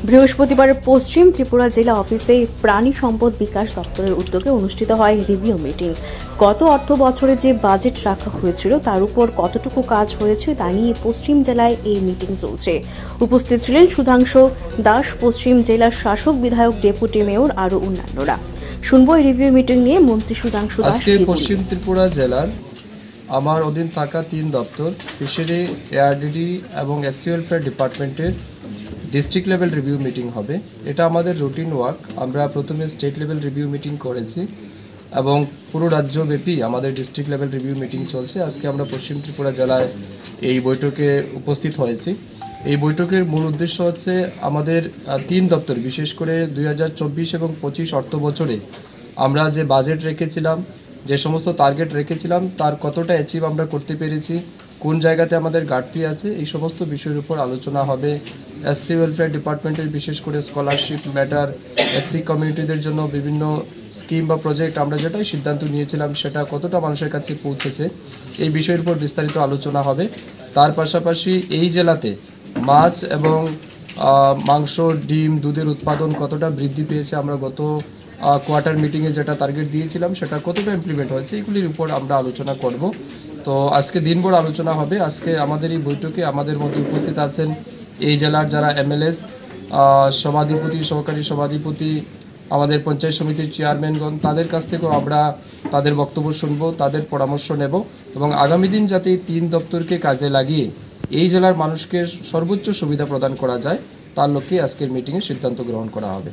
বৃহস্পতিবার পশ্চিম ত্রিপুরা জেলা অফিসে প্রাণী সম্পদ বিকাশ দপ্তরের উদ্যোগে অনুষ্ঠিত হয় রিভিউ মিটিং। গত অর্থ বছরে যে বাজেট রাখা হয়েছিল তার উপর কতটুকু কাজ হয়েছে তা নিয়ে পশ্চিম জেলায় এই মিটিং চলছে। উপস্থিত ছিলেন সুধাংশু দাস, পশ্চিম জেলার শাসক বিধায়ক, ডেপুটি মেয়র আরও অন্যান্যরা। শুনবো এই রিভিউ মিটিং নিয়ে মন্ত্রী সুধাংশু দাস। আজকে পশ্চিম ত্রিপুরা জেলার আমার অধীন থাকা 3 দপ্তর ফিশারি, এআরডিডি এবং এসসি ওয়েলফেয়ার ডিপার্টমেন্টের ডিস্ট্রিক্ট লেভেল রিভিউ মিটিং হবে। এটা আমাদের রুটিন ওয়ার্ক। আমরা প্রথমে স্টেট লেভেল রিভিউ মিটিং করেছি এবং পুরো রাজ্যব্যাপী আমাদের ডিস্ট্রিক্ট লেভেল রিভিউ মিটিং চলছে। আজকে আমরা পশ্চিম ত্রিপুরা জেলায় এই বৈঠকে উপস্থিত হয়েছি। এই বৈঠকের মূল উদ্দেশ্য হচ্ছে আমাদের 3 দপ্তর, বিশেষ করে 2024 এবং 25 অর্থ বছরে আমরা যে বাজেট রেখেছিলাম, যে সমস্ত টার্গেট রেখেছিলাম তার কতটা অ্যাচিভ আমরা করতে পেরেছি, কোন জায়গাতে আমাদের ঘাটতি আছে, এই সমস্ত বিষয়ের উপর আলোচনা হবে। এসসি ওয়েলফেয়ার ডিপার্টমেন্টের বিশেষ করে স্কলারশিপ ম্যাটার, এসসি কমিউনিটিদের জন্য বিভিন্ন স্কিম বা প্রজেক্ট আমরা যেটাই সিদ্ধান্ত নিয়েছিলাম সেটা কতটা মানুষের কাছে পৌঁছেছে, এই বিষয়ের উপর বিস্তারিত আলোচনা হবে। তার পাশাপাশি এই জেলাতে মাছ এবং মাংস, ডিম, দুধের উৎপাদন কতটা বৃদ্ধি পেয়েছে, আমরা গত কোয়ার্টার মিটিংয়ে যেটা টার্গেট দিয়েছিলাম সেটা কতটা ইমপ্লিমেন্ট হয়েছে, এগুলির উপর আমরা আলোচনা করব। তো আজকে দিনভর আলোচনা হবে। আজকে আমাদের এই বৈঠকে আমাদের মধ্যে উপস্থিত আছেন এই জেলার যারা এমএলএস, সভাধিপতি, সহকারী সভাধিপতি, আমাদের পঞ্চায়েত সমিতির চেয়ারম্যানগণ, তাদের কাছ থেকেও আমরা তাদের বক্তব্য শুনবো, তাদের পরামর্শ নেব এবং আগামী দিন যাতে 3 দপ্তরকে কাজে লাগিয়ে এই জেলার মানুষকে সর্বোচ্চ সুবিধা প্রদান করা যায় তার লক্ষ্যে আজকের মিটিংয়ে সিদ্ধান্ত গ্রহণ করা হবে।